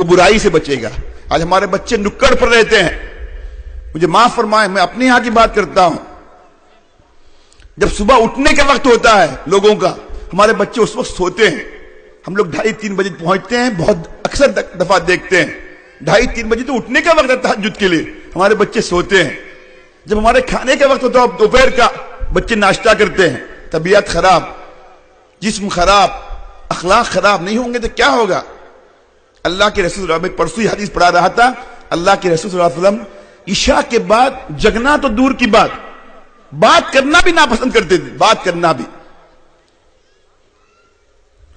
برائی سے بچے گا۔ آج ہمارے بچے نکڑ پر رہتے ہیں، مجھے معاف فرمائیں، میں اپنے یہاں کی بات کرتا ہوں، جب صبح اٹھنے کا وقت ہوتا ہے لوگوں کا، ہمارے بچے اس وقت سوتے ہیں۔ ہم لوگ 2:30-3 بجے پہنچتے ہیں، بہت اکثر دفعہ دیکھتے ہیں 2:30-3 بجے تو اٹھنے کا وقت ہے تہجد کے لیے، ہمارے بچے سوتے ہیں۔ جب ہمارے کھانے کا وقت ہوتا ہے دوپہر کا، بچے ناشتہ کرتے ہیں۔ طبیعت خراب، جسم خراب، اخلاق خراب نہیں ہوں گے تو کیا ہوگا؟ اللہ کے رسول صلی اللہ علیہ وسلم، پرسوں یہ حدیث پڑھا رہا تھا، اللہ کے رسول صلی اللہ علیہ وسلم عشاء کے بعد جگنا تو دور کی بات کرنا بھی ناپسند کرتے تھے، بات کرنا بھی۔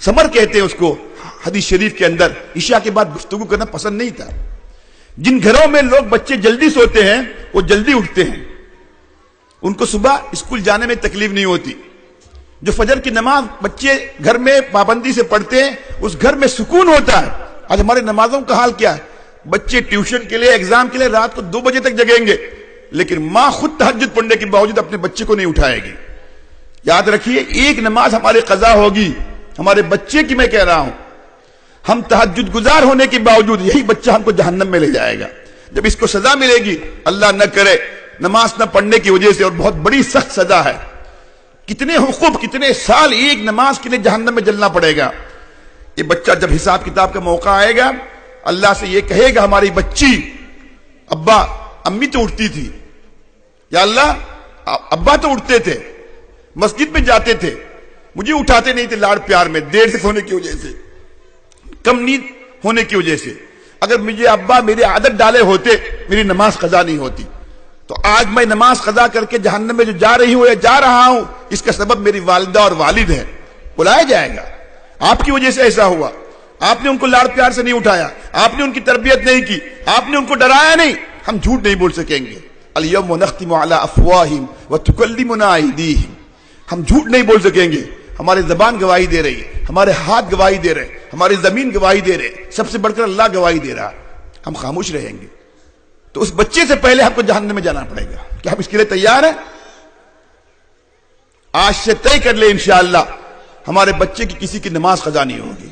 سمر کہتے ہیں اس کو حدیث شریف کے اندر، عشاء کے بعد گفتگو کرنا پسند نہیں تھا۔ جن گھروں میں لوگ بچے جلدی سوتے ہیں وہ جلدی اٹھتے ہیں، ان کو صبح اسکول جانے میں تکلیف نہیں ہوتی۔ جو فجر کی نماز بچے گھر میں پابندی سے پڑھتے ہیں اس گھر میں سکون ہوتا ہے۔ آج ہماری نمازوں کا حال کیا ہے؟ بچے ٹیوشن کے لیے، ایگزام کے لیے رات کو 2 بجے تک جگیں گے، لیکن ماں خود تہجد پڑھنے کے باوجود اپنے بچے کو نہیں اٹھائے گی۔ یاد رکھیے، ایک نماز ہماری قضا ہوگی، ہمارے بچے کی میں کہہ رہا ہوں، ہم تہجد گزار ہونے کے باوجود یہی بچہ ہم کو جہنم میں لے جائے گا۔ جب اس کو سزا ملے گی، اللہ نہ کرے نماز نہ پڑھنے کی وجہ سے، اور بہت بڑی سخت سزا ہے، کتنے حقوق، کتنے سال ایک نماز کے لیے جہنم میں جلنا پڑے گا۔ یہ بچہ جب حساب کتاب کا موقع آئے گا، اللہ سے یہ کہے گا، ہماری بچی ابا امی تو اٹھتی تھی، یا اللہ ابا تو اٹھتے تھے، مسجد میں جاتے تھے، مجھے اٹھاتے نہیں تھے لاڑ پیار میں، دیر سے سونے کی وجہ سے، کم نیند ہونے کی وجہ سے، اگر مجھے ابا میری عادت ڈالے ہوتے میری نماز قضا نہیں ہوتی۔ تو آج میں نماز قضا کر کے جہنم میں جو جا رہی ہوں یا جا رہا ہوں، اس کا سبب میری والدہ اور والد ہے، بلایا جائے گا۔ آپ کی وجہ سے ایسا ہوا، آپ نے ان کو لاڑ پیار سے نہیں اٹھایا، آپ نے ان کی تربیت نہیں کی، آپ نے ان کو ڈرایا نہیں۔ ہم جھوٹ نہیں بول سکیں گے، الیوم نختم علی افواہہم وتکلمنا ایدیہم، ہم جھوٹ نہیں بول سکیں گے۔ ہماری زبان گواہی دے رہی ہے، ہمارے ہاتھ گواہی دے رہے ہیں، ہماری زمین گواہی دے رہے، سب سے بڑھ کر اللہ گواہی دے رہا، ہم خاموش رہیں گے تو اس بچے سے پہلے ہم کو جہنم میں جانا پڑے گا۔ کیا ہم اس کے لیے تیار ہیں؟ آج سے طے کر لیں انشاءاللہ ہمارے بچے کی کسی کی نماز قضا نہیں ہوگی،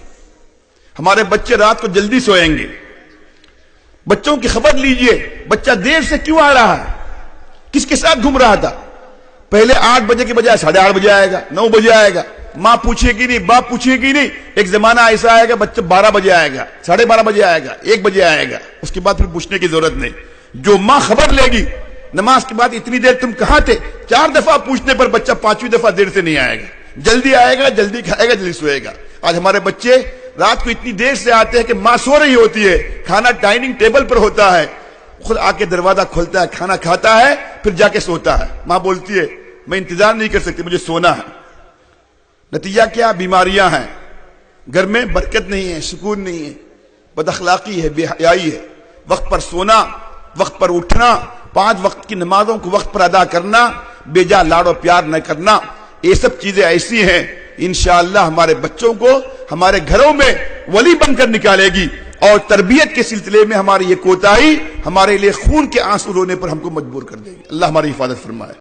ہمارے بچے رات کو جلدی سوئیں گے۔ بچوں کی خبر لیجئے، بچہ دیر سے کیوں آ رہا ہے، کس کے ساتھ گھوم رہا تھا؟ پہلے 8 بجے کے بجائے 8:30 بجے آئے گا، 9 بجے آئے گا، ماں پوچھے گی نہیں، باپ پوچھے گی نہیں۔ ایک زمانہ ایسا آئے گا بچہ 12 بجے آئے گا، 12:30 بجے آئے گا، 1 بجے آئے گا، اس کے بعد پھر پوچھنے کی ضرورت نہیں۔ جو ماں خبر لے گی نماز کے بعد اتنی دیر تم کہاں تھے، 4 دفعہ پوچھنے پر بچہ 5ویں دفعہ دیر سے نہیں آئے گا، جلدی آئے گا، جلدی کھائے گا، جلدی سوئے گا۔ آج ہمارے بچے رات کو اتنی دیر سے آتے ہیں کہ ماں سو رہی ہوتی ہے، کھانا ڈائننگ ٹیبل پر ہوتا ہے، خود آ کے دروازہ کھولتا ہے، کھانا کھاتا ہے، پھر جا کے سوتا ہے۔ ماں بولتی ہے میں انتظار نہیں کر سکتی، مجھے سونا ہے۔ نتیجہ کیا؟ بیماریاں ہیں، گھر میں برکت نہیں ہے، سکون نہیں ہے، بد اخلاقی ہے، بے حیائی ہے۔ وقت پر سونا، وقت پر اٹھنا، 5 وقت کی نمازوں کو وقت پر ادا کرنا، بے جا لاڑ و پیار نہ کرنا، یہ سب چیزیں ایسی ہیں انشاءاللہ ہمارے بچوں کو ہمارے گھروں میں ولی بن کر نکالے گی، اور تربیت کے سلسلے میں ہماری یہ کوتاہی ہمارے لیے خون کے آنسو رونے پر ہم کو مجبور کر دے گی۔ اللہ ہماری حفاظت فرمائے۔